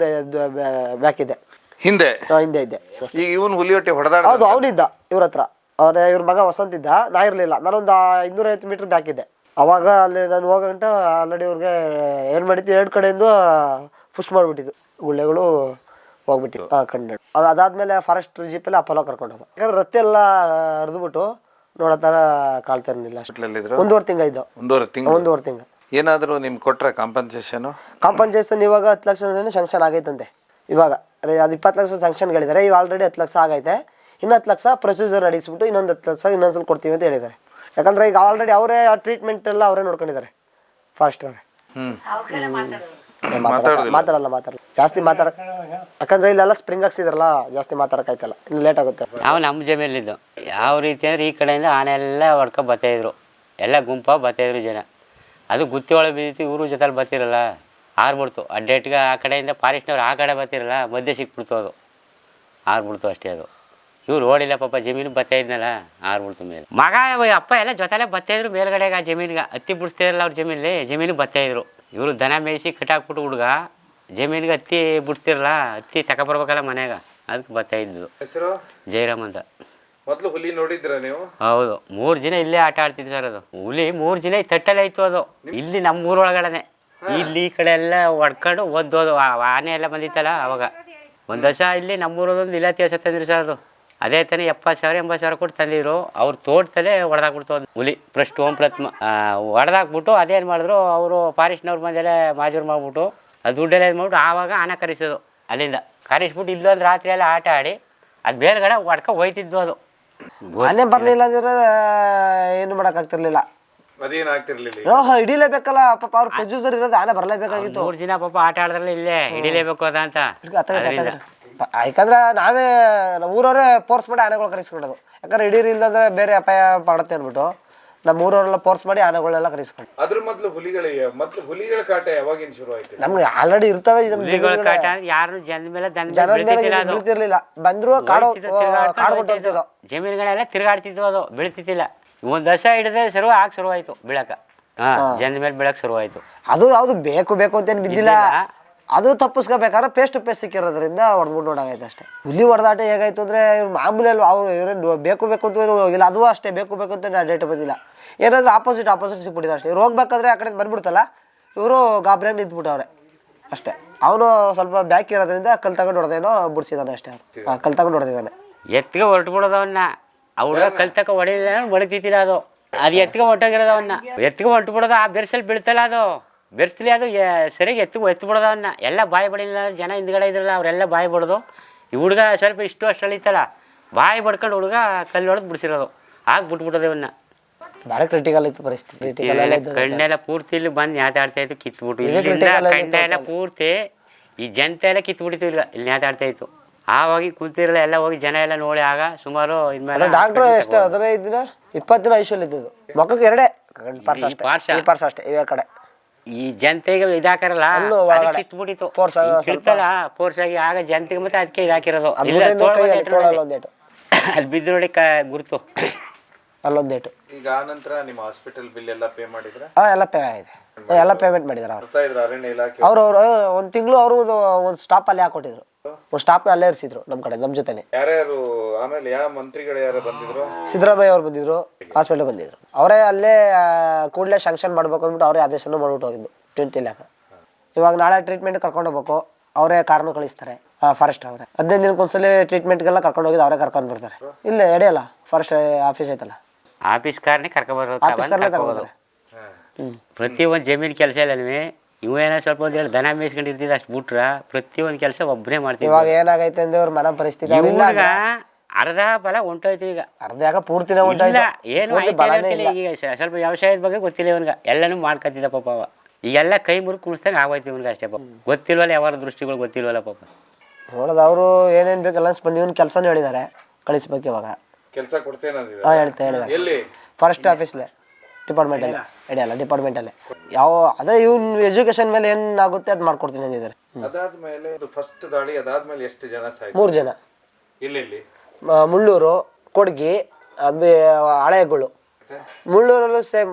ಬ್ಯಾಕ್ ಇದೆ, ಹಿಂದೆ ಇದ್ದೆ. ಈಗ ಇವನ್ ಹುಲಿಯೊಟ್ಟಿ ಹೊಡೆದಾಡ? ಹೌದು, ಅವನಿದ್ದ ಇವ್ರ ಹತ್ರ. ಇವ್ರ ಮಗ ವಸಂತ ಇದ್ದ, ನಾ ಇರ್ಲಿಲ್ಲ. ನಾನೊಂದು 250 ಮೀಟರ್ ಬ್ಯಾಕ್ ಇದ್ದೆ. ಅವಾಗ ಅಲ್ಲಿ ನಾನು ಹೋಗಂಟ ಆಲ್ರೆಡಿ ಅವ್ರಿಗೆ ಏನು ಮಾಡಿತ್ತು, 2 ಕಡೆಯಿಂದ ಪುಷ್ ಮಾಡಿಬಿಟ್ಟಿದ್ದು, ಗುಳ್ಳೆಗಳು ಹೋಗ್ಬಿಟ್ಟಿದ್ದು ಕಣ್ಣು. ಅದಾದ್ಮೇಲೆ ಫಾರೆಸ್ಟ್ ಜೀಪಲ್ಲಿ ಅಪೋಲೋ ಕರ್ಕೊಂಡೋದು. ಯಾಕಂದ್ರೆ ರತ್ತೆ ಎಲ್ಲ ಹರಿದ್ಬಿಟ್ಟು ನೋಡೋ ಥರ ಕಾಳ್ತಾ ಇರಲಿಲ್ಲ. 1.5 ತಿಂಗಳು ಇದ್ದು. 1.5 ತಿಂಗಳು. ಏನಾದರೂ ನಿಮ್ಗೆ ಕೊಟ್ರೆ ಕಾಂಪನ್ಸೇಷನ್ ಇವಾಗ 10 ಲಕ್ಷ ಶಾಂಕ್ಷನ್ ಆಗೈತಂತೆ. ಇವಾಗ ಅದು 20 ಲಕ್ಷ ಶಾಂಕ್ಷನ್ ಹೇಳಿದ್ದಾರೆ. ಇವಾಗ ಆಲ್ರೆಡಿ 10 ಲಕ್ಷ ಆಗೈತೆ. ಇನ್ನು 10 ಲಕ್ಷ ಪ್ರೊಸೀಜರ್ ನಡೆಸ್ಬಿಟ್ಟು ಇನ್ನೊಂದು 10 ಲಕ್ಷ ಇನ್ನೊಂದ್ಸಲ ಕೊಡ್ತೀವಿ ಅಂತ ಹೇಳಿದ್ದಾರೆ. ಯಾಕಂದ್ರೆ ಈಗ ಆಲ್ರೆಡಿ ಅವರೇ ಟ್ರೀಟ್ಮೆಂಟ್ ಎಲ್ಲ ಅವರೇ ನೋಡ್ಕೊಂಡಿದ್ದಾರೆ, ಫಾರೆಸ್ಟ್ ಅವರೇ. ಮಾತಾಡಲ್ಲ ಜಾಸ್ತಿ ಯಾಕಂದ್ರೆ ಇಲ್ಲೆಲ್ಲ ಸ್ಪ್ರಿಂಗ್ ಹಾಕ್ಸಿದ್ರಲ್ಲ ಜಾಸ್ತಿ ಮಾತಾಡಕ್ಕಾಯ್ತಲ್ಲ ಇನ್ನು ಲೇಟ್ ಆಗುತ್ತೆ. ನಾವು ನಮ್ಮ ಜಮೀನಲ್ಲಿದ್ದು ಯಾವ ರೀತಿ ಅಂದರೆ ಈ ಕಡೆಯಿಂದ ಆನೆ ಎಲ್ಲ ಹೊಡ್ಕೊ ಬರ್ತಾಯಿದ್ರು, ಎಲ್ಲ ಗುಂಪ ಬರ್ತಾಯಿದ್ರು ಜನ. ಅದು ಗುತ್ತಿ ಒಳಗೆ ಬಿದ್ದಿತ್ತು, ಇವರು ಜೊತೆಲಿ ಬರ್ತಿರಲ್ಲ ಆರ್ಬಿಡ್ತು. ಅಡ್ಡೇಟ್ಗೆ ಆ ಕಡೆಯಿಂದ ಫಾರೆಸ್ಟ್ನವ್ರು ಆ ಕಡೆ ಬರ್ತಿರಲ್ಲ, ಮಧ್ಯೆ ಸಿಕ್ಬಿಡ್ತು, ಅದು ಆರ್ಬಿಡ್ತು ಅಷ್ಟೇ. ಅದು ಇವ್ರು ಓಡಿಲ್ಲ ಪಾಪ, ಜಮೀನಿಗೆ ಬರ್ತಾಯಿದ್ನಲ್ಲ ಆರ್ಬಿಡ್ತು ಮೇಲೆ. ಮಗ ಅಪ್ಪ ಎಲ್ಲ ಜೊತೆಲೇ ಬರ್ತಾಯಿದ್ರು ಮೇಲ್ಗಡೆಗೆ, ಆ ಜಮೀನಿಗೆ ಹತ್ತಿ ಬಿಡಿಸ್ತಿರಲ್ಲ ಅವ್ರ ಜಮೀನಿಗೆ ಬರ್ತಾಯಿದ್ರು. ಇವರು ದನ ಮೇಯಿಸಿ ಕಟ್ಟಾಕ್ಬಿಟ್ಟು ಹುಡುಗ ಜಮೀನಿಗೆ ಹತ್ತಿ ಬಿಡ್ತಿರಲ್ಲ, ಹತ್ತಿ ತಗೊಬರ್ಬೇಕಲ್ಲ ಮನ್ಯಾಗ, ಅದಕ್ಕೆ ಬರ್ತಾಯಿದ್ದು. ಹೆಸರು ಜಯರಾಮ್ ಅಂತ. ಮೊದಲು ಹುಲಿ ನೋಡಿದ್ರ ನೀವು? ಹೌದು, 3 ದಿನ ಇಲ್ಲೇ ಆಟ ಆಡ್ತಿದ್ವಿ ಸರ್. ಅದು ಹುಲಿ 3 ದಿನ ತಟ್ಟಲ್ಲೇ ಇತ್ತು. ಅದು ಇಲ್ಲಿ ನಮ್ಮ ಊರೊಳಗಡೆ ಇಲ್ಲಿ ಈ ಕಡೆ ಎಲ್ಲ ಹೊಡ್ಕೊಂಡು ಓದೋದು. ಆನೆ ಎಲ್ಲ ಬಂದಿತ್ತಲ್ಲ ಅವಾಗ. ಒಂದು ವರ್ಷ ಇಲ್ಲಿ ನಮ್ಮೂರದೊಂದು ಇಲಾತಿ ವರ್ಷ ತಂದಿರು ಸರ್. ಅದು ಅದೇ ತಾನೇ 70,000 80,000 ಕೊಟ್ಟು ತಂದಿದ್ರು. ಅವ್ರು ತೋಟದಲ್ಲೇ ಹೊಡೆದಾಕ್ಬಿಡ್ತು ಅದು ಹುಲಿ. ಫಸ್ಟ್ ಪ್ರಥಮ ಹೊಡೆದಾಕ್ಬಿಟ್ಟು ಅದೇನು ಮಾಡಿದ್ರು ಅವರು ಫಾರೆಸ್ಟ್ನವ್ರು ಬಂದೆಲ್ಲ ಮಾಜೂರು ಮಾಡಿಬಿಟ್ಟು ಅದು ದುಡ್ಡೆಲ್ಲ ಇದು ಮಾಡ್ಬಿಟ್ಟು ಆವಾಗ ಆನೆ ಕರೆಸೋದು. ಅಲ್ಲಿಂದ ಕರೆಸ್ಬಿಟ್ಟು ಇಲ್ಲೊಂದು ರಾತ್ರಿ ಎಲ್ಲ ಆಟ ಆಡಿ ಅದು ಬೇರೆಗಡೆ ಹೊಡ್ಕೊ ಹೋಯ್ತಿದ್ವು. ಅದು ಆನೆ ಬರ್ಲಿಲ್ಲ ಅಂದ್ರೆ ಏನು ಮಾಡೋಕ್ಕಾಗ್ತಿರ್ಲಿಲ್ಲ, ಹಿಡಿಲೇಬೇಕಲ್ಲ ಪಾಪ. ಅವ್ರು ಪ್ರೊಡ್ಯೂಸರ್ ಇರೋದು ಆನೆ ಬರಲೇಬೇಕಾಗಿತ್ತು. 3 ದಿನ ಪಾಪ ಆಟ ಆಡಿದ್ರಲ್ಲ ಇಲ್ಲೇ ಹಿಡಿಲೇಬೇಕು ಅದ ಅಂತ. ಯಾಕಂದ್ರೆ ನಾವೇ ಊರವರೇ ಫೋರ್ಸ್ ಮಾಡಿ ಆನೆಗಳು ಕರೆಸ್ಕೊಂಡೋದು. ಯಾಕಂದ್ರೆ ಹಿಡೀರಿ ಇಲ್ಲಂದ್ರೆ ಬೇರೆ ಅಪಾಯ ಪಡುತ್ತೆ ಅಂದ್ಬಿಟ್ಟು ನಮ್ಮ ಊರವರೆಲ್ಲ ಫೋರ್ಸ್ ಮಾಡಿ ಆನೆಗಳನ್ನೆಲ್ಲ ಕರೆಸ್ಕೊಂಡು. ಅದ್ರ ಮೊದಲು ಹುಲಿಗಳ ಕಾಟ ಯಾವಾಗಿನ ಶುರು ಆಯ್ತು? ನಮ್ಗೆ ಆಲ್ರೆಡಿ ಇರ್ತವೆ. ಯಾರು ಜನದ ಮೇಲೆ ಬೀಳ್ತಿರ್ಲಿಲ್ಲ, ಬಂದ್ರು ಕಾಡು ಕೊಟ್ಟಿರ್ತಿದ್ವು. ಜಮೀನುಗಳೆಲ್ಲ ತಿರುಗಾಡ್ತಿದ್ವು, ಅದು ಬೀಳ್ತಿದ್ದಿಲ್ಲ. 1 ವರ್ಷ ಹಿಡಿದ್ರೆ ಶುರುವಾಯ್ತು ಬೀಳಕ. ಜನದ ಮೇಲೆ ಬೀಳಕ್ ಶುರುವಾಯ್ತು. ಅದು ಯಾವ್ದು ಬೇಕು ಅಂತೇನು ಬಿದ್ದಿಲ್ಲ. ಅದು ತಪ್ಪಿಸ್ಕೋಬೇಕಾದ್ರೆ ಫೇಸ್ ಟು ಫೇಸ್ ಸಿಕ್ಕಿರೋದ್ರಿಂದ ಹೊಡೆದ್ಬಿಟ್ಟು ನೋಡಾಗೈತೆ ಅಷ್ಟೇ. ಹುಲಿ ಹೊಡೆದಾಟ ಹೇಗಾಯ್ತು ಅಂದರೆ ಇವ್ರು ಮಾಮೂಲಿ ಅವ್ರು ಇವ್ರೇನು ಬೇಕು ಅಂತ ಹೋಗಿಲ್ಲ. ಅದು ಅಷ್ಟೇ ಬೇಕು ಅಂತ ಡೇಟ್ ಬಂದಿಲ್ಲ. ಏನಾದರೂ ಆಪೋಸಿಟ್ ಸಿಕ್ಬಿಟ್ಟಿದೆ ಅಷ್ಟೇ. ಇವ್ರು ಹೋಗ್ಬೇಕಾದ್ರೆ ಆ ಕಡೆ ಬಂದ್ಬಿಡ್ತಲ್ಲ, ಇವರು ಗಾಬರಿಯಾಗಿ ನಿಂತ್ಬಿಟ್ಟವ್ರೆ ಅಷ್ಟೇ. ಅವನು ಸ್ವಲ್ಪ ಬ್ಯಾಕ್ ಇರೋದ್ರಿಂದ ಕಲ್ ತಗೊಂಡು ಹೊಡೆದೇನೋ ಬಿಡ್ಸಿದಾನೆ ಅಷ್ಟೇ. ಅವ್ರು ಕಲ್ ತಗೊಂಡು ಹೊಡೆದಿದ್ದಾನೆ. ಎತ್ತಿಗೆ ಹೊರಟ್ಬಿಡೋದವನ್ನ ಅವ್ರ ಕಲ್ ತಕ ಹೊಡಿಲಿಲ್ಲ ಹೊಡಿತಿದ್ದಿಲ್ಲ. ಅದು ಎತ್ತಿಗೆ ಹೊಟ್ಟೋಗಿರೋದವನ್ನ ಎತ್ತಿಗೆ ಹೊಂಟ್ಬಿಡೋದು. ಆ ಬೆರ್ಸಲ್ಲಿ ಬೀಳ್ತಲ್ಲ, ಅದು ಬೆರ್ಸ್ಲಿ ಅದು ಸರಿಯಾಗಿ ಎತ್ಬಿಡೋದು ಅವನ್ನ. ಎಲ್ಲ ಬಾಯಿ ಬಡಿಲ್ಲ ಜನ ಹಿಂದ್ಗಡೆ ಇದ್ರಲ್ಲ, ಅವರೆಲ್ಲ ಬಾಯಿ ಬಡ್ದು. ಈ ಹುಡುಗ ಸ್ವಲ್ಪ ಅಷ್ಟಳಿತ್ತಲ್ಲ, ಬಾಯಿ ಬಡ್ಕೊಂಡು ಹುಡುಗ ಕಲ್ಲು ಹೊಡೆದು ಬಿಡಿಸಿರೋದು. ಆಗ ಬಿಟ್ಬಿಟ್ಟೋದು ಇವನ್ನ. ಭಾಳ ಕ್ರಿಟಿಕಲ್ ಇತ್ತು ಪರಿಸ್ಥಿತಿ. ಕಣ್ಣೆಲ್ಲ ಪೂರ್ತಿ ಇಲ್ಲಿ ಬಂದು ನ್ಯಾತಾಡ್ತಾ ಇತ್ತು, ಕಿತ್ಬಿಟ್ಟು. ಇಲ್ಲಿಂದ ಕಣ್ಣೆಲ್ಲ ಪೂರ್ತಿ ಈ ಜನತೆ ಎಲ್ಲ ಕಿತ್ಬಿಟ್ಟಿತ್ತು. ಇಲ್ಲಿ ನ್ಯಾತಾಡ್ತಾ ಇತ್ತು. ಆವಾಗಿ ಕುಂತಿರಲ್ಲ, ಎಲ್ಲ ಹೋಗಿ ಜನ ಎಲ್ಲ ನೋಡಿ ಆಗ ಸುಮಾರು ಇದ್ಮೇಲೆ ಡಾಕ್ಟ್ರು ಎಷ್ಟು 15 ದಿನ 20 ದಿನ ಐಶ್ವರ್ಯ ಇದ್ದದ್ದು. ಮಕ್ಕಕ್ಕೆ 2 ಪಾರ್ಸ್ ಅಷ್ಟೇ ಇವ ಕಡೆ. ಈ ಜನತೆಗೆ ಇದಾಕರಲ್ಲ ಕಿತ್ಬಿಟ್ಟಿತ್ತು, ಕಿತ್ತಲ್ಲ ಫೋರ್ಸ್ ಆಗಿ. ಆಗ ಜನತೆಗೆ ಮತ್ತೆ ಅದಕ್ಕೆ ಇದಾಕಿರೋದು. ಅಲ್ಲಿ ಬಿದ್ದು ನೋಡಿ ಗುರುತು ಅಲ್ಲೊಂದೇಟು. ಈಗ ಆನಂತರ ನಿಮ್ಮ ಹಾಸ್ಪಿಟಲ್ ಬಿಲ್ ಎಲ್ಲ ಪೇ ಮಾಡಿದ್ರೆ? ಎಲ್ಲ ಪೇ ಆಗಿದೆ, ಎಲ್ಲ ಪೇಮೆಂಟ್ ಮಾಡಿದಾರೆ ಅವ್ರು. ಅರಣ್ಯ ಇಲಾಖೆ ಅವರು 1 ತಿಂಗಳು ಅವರು ಒಂದು ಸ್ಟಾಪ್ ಅಲ್ಲೇ ಹಾಕೊಟ್ಟಿದ್ರು. ಒಂದು ಸ್ಟಾಪ್ ಅಲ್ಲೇ ಇರಿಸಿದ್ರು ನಮ್ಮ ಕಡೆ, ನಮ್ಮ ಜೊತೆನೆ. ಯಾರ್ಯಾರು ಆಮೇಲೆ ಯಾವ ಮಂತ್ರಿಗಳು ಯಾರು ಬಂದಿದ್ರು? ಸಿದ್ದರಾಮಯ್ಯ ಅವ್ರು ಬಂದಿದ್ರು, ಹಾಸ್ಪಿಟಲ್ ಬಂದಿದ್ರು. ಅವರೇ ಅಲ್ಲೇ ಕೂಡಲೇ ಶಾಂಕ್ಷನ್ ಮಾಡ್ಬೇಕು ಅಂದ್ಬಿಟ್ಟು ಅವರೇ ಆದೇಶನೂ ಮಾಡ್ಬಿಟ್ಟು ಹೋಗಿದ್ದು 20 ಲ್ಯಾಕ್. ಇವಾಗ ನಾಳೆ ಟ್ರೀಟ್ಮೆಂಟ್ ಕರ್ಕೊಂಡು ಹೋಗ್ಬೇಕು, ಅವರೇ ಕಾರ್ನು ಕಳಿಸ್ತಾರೆ ಫಾರೆಸ್ಟ್ ಅವರೇ. 15 ದಿನಕ್ಕೊಂದ್ಸಲಿ ಟ್ರೀಟ್ಮೆಂಟ್ಗೆಲ್ಲ ಕರ್ಕೊಂಡು ಹೋಗಿದ್ದು ಅವರೇ ಕರ್ಕೊಂಡು ಬರ್ತಾರೆ. ಇಲ್ಲೇ ಎಡೆಯಲ್ಲ ಫಾರೆಸ್ಟ್ ಆಫೀಸ್ ಐತಲ್ಲ, ಆಫೀಸ್ ಕಾರ್ನೇ ಕರ್ಕೊಬರೋದು. ಪ್ರತಿಯೊಂದು ಜಮೀನು ಕೆಲಸ ಇಲ್ಲ ಇವೇನೋ ಸ್ವಲ್ಪ ಒಂದು ಹೇಳಿ ದನ ಮೇಯಿಸ್ಕೊಂಡಿರ್ತಿದ್ದ, ಅಷ್ಟು ಬಿಟ್ರ ಪ್ರತಿಯೊಂದು ಕೆಲಸ ಒಬ್ಬನೇ ಮಾಡ್ತೀವಿ. ಇವಾಗ ಏನಾಗೈತೆ ಅಂದ್ರೆ ಅವ್ರ ಮನ ಪರಿಸ್ಥಿತಿ ಅರ್ಧ ಬಲ ಹೊಂಟೋಯ್ತು. ಈಗ ಅರ್ಧ ಯಾಕೆ ಪೂರ್ತಿನೇ ಹೊಂಟೋಯ್ತು. ಏನು ಈಗ ಸ್ವಲ್ಪ ವ್ಯವಸಾಯದ ಬಗ್ಗೆ ಗೊತ್ತಿಲ್ಲ ಇವನ್ಗ, ಎಲ್ಲನೂ ಮಾಡ್ಕೊತಿದ್ದ ಪಾಪ. ಅವ ಈಗೆಲ್ಲ ಕೈ ಮುರುಕು ಕುಣಿಸ್ದಂಗೆ ಆಗೋಯ್ತು ಇವನ್ಗೆ ಅಷ್ಟೇ ಪಾಪ. ಗೊತ್ತಿಲ್ವಲ್ಲ ಯಾವಾರ ದೃಷ್ಟಿಗಳು ಗೊತ್ತಿಲ್ವಲ್ಲ ಪಾಪ. ನೋಡೋದು ಅವರು ಏನೇನು ಬೇಕಲ್ಲ ಬಂದು ಇವನ್ ಕೆಲಸನೂ ಹೇಳಿದ್ದಾರೆ, ಕಳಿಸ್ಬೇಕು. ಇವಾಗ ಕೆಲಸ ಕೊಡ್ತೇನೆ ಹೇಳಿದ್ದಾರೆ ಫಾರೆಸ್ಟ್ ಆಫೀಸ್ಲೆ ಡಿಪಾರ್ಟ್ಮೆಂಟಲ್ಲೇ ಹಿಡಿಯಲ್ಲ ಡಿಪಾರ್ಟ್ಮೆಂಟಲ್ಲೇ. ಯಾವ ಅಂದರೆ ಇವ್ನ ಎಜುಕೇಶನ್ ಮೇಲೆ ಏನಾಗುತ್ತೆ ಅದು ಮಾಡ್ಕೊಡ್ತೀನಿ ಅಂದಿದ್ದಾರೆ. ಅದಾದ್ಮೇಲೆ ಫಸ್ಟ್ ದಾಳಿ ಅದಾದ್ಮೇಲೆ ಎಷ್ಟು ಜನ ಸಾಯ್ತು? 3 ಜನ. ಇಲ್ಲಿ ಮುಳ್ಳೂರು, ಕೊಡ್ಗಿ, ಹಳೆಗೊಳ್ಳು. ಮುಳ್ಳೂರಲ್ಲೂ ಸೇಮ್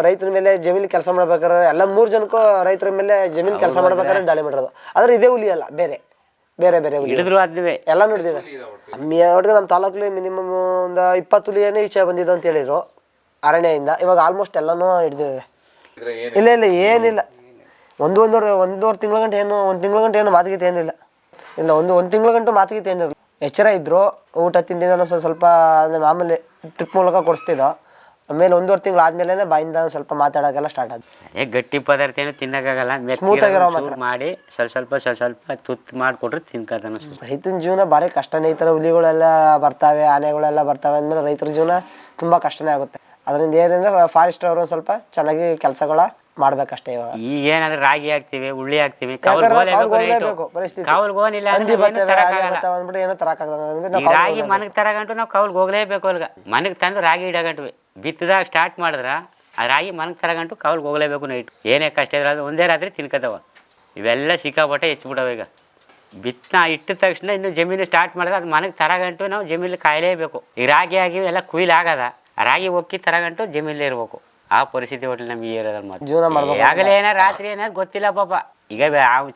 ರೈತರ ಮೇಲೆ ಜಮೀನು ಕೆಲಸ ಮಾಡ್ಬೇಕಾದ್ರೆ ಎಲ್ಲ 3 ಜನಕ್ಕೂ ರೈತರ ಮೇಲೆ ಜಮೀನು ಕೆಲಸ ಮಾಡ್ಬೇಕಾದ್ರೆ ದಾಳಿ ಮಾಡಿರೋದು. ಆದರೆ ಇದೇ ಹುಲಿ ಅಲ್ಲ, ಬೇರೆ ಬೇರೆ ಬೇರೆ ಹುಲಿ ಎಲ್ಲ ನೋಡಿದೆ. ಒಟ್ಟಿಗೆ ನಮ್ಮ ತಾಲೂಕಲ್ಲಿ ಮಿನಿಮಮ್ ಒಂದು 20 ಹುಲಿ ಏನೋ ಈಚೆ ಬಂದಿದ್ದು ಅಂತ ಹೇಳಿದ್ರು ಅರಣ್ಯದಿಂದ. ಇವಾಗ ಆಲ್ಮೋಸ್ಟ್ ಎಲ್ಲನೂ ಹಿಡಿದಿದ್ದಾರೆ. ಇಲ್ಲ ಏನಿಲ್ಲ, ಒಂದೂವರೆ ತಿಂಗಳ ಗಂಟೆ ಏನು 1 ತಿಂಗಳ ಗಂಟೆ ಏನು ಮಾತುಕತೆ ಏನಿಲ್ಲ. ಒಂದು ತಿಂಗಳ ಗಂಟೆ ಮಾತುಕತೆ ಏನಿರಲಿಲ್ಲ. ಎಚ್ಚರ ಇದ್ರು, ಊಟ ತಿಂಡಿನ ಸ್ವಲ್ಪ ಆಮೇಲೆ ಟ್ರಿಪ್ ಮೂಲಕ ಕೊಡಿಸ್ತಿದ್ದೋ. ಆಮೇಲೆ 1.5 ತಿಂಗಳು ಆದ್ಮೇಲೆ ಬಾಯಿಂದ ಸ್ವಲ್ಪ ಮಾತಾಡೋಕೆಲ್ಲ ಸ್ಟಾರ್ಟ್ ಆಯ್ತು. ಗಟ್ಟಿ ಪದಾರ್ಥ ಏನು ತಿನ್ನಕ್ಕಾಗಲ್ಲ, ಸ್ಮೂತ್ ಆಗಿರೋ ಮಾತ್ರ ಮಾಡಿ ಸ್ವಲ್ಪ ತುತ್ತು ಮಾಡಿಕೊಟ್ರೆ ತಿನ್ಕೋತಾನ. ರೈತನ ಜೀವನ ಭಾರಿ ಕಷ್ಟನೇ. ಈ ಥರ ಹುಲಿಗಳೆಲ್ಲ ಬರ್ತಾವೆ, ಆನೆಗಳೆಲ್ಲ ಬರ್ತಾವೆ ಅಂದಮೇಲೆ ರೈತರ ಜೀವನ ತುಂಬ ಕಷ್ಟನೇ ಆಗುತ್ತೆ. ಅದರಿಂದ ಏನಂದ್ರೆ ಫಾರೆಸ್ಟ್ ಅವರು ಒಂದು ಸ್ವಲ್ಪ ಚೆನ್ನಾಗಿ ಕೆಲಸಗಳ ಮಾಡ್ಬೇಕಷ್ಟೇ ಇವಾಗ. ಈಗ ಏನಾದ್ರು ರಾಗಿ ಹಾಕ್ತಿವಿ, ಉಳ್ಳಿ ಹಾಕ್ತಿವಿ, ಹೋಗ್ಲೇಬೇಕು ಪರಿಸ್ಥಿತಿ. ಕಾವಲ್ಗೆ ಹೋಗಿಲ್ಲ ಹಂದಿ ಬರ್ತವೆ, ಅಂದ್ಬಿಟ್ಟು ಏನೋ ತರಕಾಗಲ್ಲ. ರಾಗಿ ಮನೆಗೆ ತರಗಂಟು ನಾವು ಕಾವಲ್ಗೆ ಹೋಗ್ಲೇಬೇಕು. ಅಲ್ಗ ಮನೆಗೆ ತಂದು ರಾಗಿ ಇಡಗಂಟ್ವಿ ಬಿತ್ತದಾಗ ಸ್ಟಾರ್ಟ್ ಮಾಡಿದ್ರೆ ಆ ರಾಗಿ ಮನೆಗೆ ತರಗಂಟು ಕಾವಲ್ಗೆ ಹೋಗ್ಲೇಬೇಕು. ನೈಟ್ ಏನೇ ಕಷ್ಟ ಇದ್ರೆ ಒಂದೇ ರಾತ್ರಿ ತಿನ್ಕೋತಾವ. ಇವೆಲ್ಲ ಸಿಕ್ಕಾಪಟ್ಟೆ ಹೆಚ್ಚಿಬಿಟ್ಟವ. ಈಗ ಬಿತ್ತನ ಇಟ್ಟ ತಕ್ಷಣ ಇನ್ನು ಜಮೀನು ಸ್ಟಾರ್ಟ್ ಮಾಡಿದ್ರೆ ಅದು ಮನೆಗೆ ತರಗಂಟು ನಾವು ಜಮೀನಲ್ಲಿ ಕಾಯಲೇಬೇಕು. ಈ ರಾಗಿ ಆಗಿವಿ ಎಲ್ಲ ಕುಯ್ಲಾಗದ, ರಾಗಿ ಒಕ್ಕಿ ತರಗಂಟು ಜಮೀನಲ್ಲಿ ಇರಬೇಕು. ಆ ಪರಿಸ್ಥಿತಿ ಒಟ್ಟು ನಮ್ಗೆ ಇರೋದ್ರಲ್ಲಿ ಮಾತ್ರ. ಆಗಲೇ ಏನಾರು ರಾತ್ರಿ ಏನಾರು ಗೊತ್ತಿಲ್ಲ ಪಾಪ. ಈಗ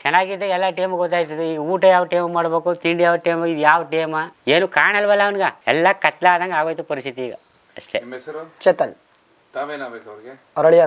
ಚೆನ್ನಾಗಿದೆ, ಎಲ್ಲ ಟೈಮ್ ಗೊತ್ತಾಯ್ತದೆ. ಈಗ ಊಟ ಯಾವ ಟೈಮ್ ಮಾಡ್ಬೇಕು, ತಿಂಡಿ ಯಾವ ಟೈಮ್, ಇದು ಯಾವ ಟೈಮ ಏನು ಕಾಣಲ್ವಲ್ಲ ಅವನ್ಗ. ಎಲ್ಲ ಕತ್ಲಾದಂಗೆ ಆಗೋಯ್ತು ಪರಿಸ್ಥಿತಿ ಈಗ ಅಷ್ಟೇ. ಚೇತನ್ ತಾವೇನಾಗಬೇಕು ಅವ್ರಿಗೆ ಅರಳಿಯ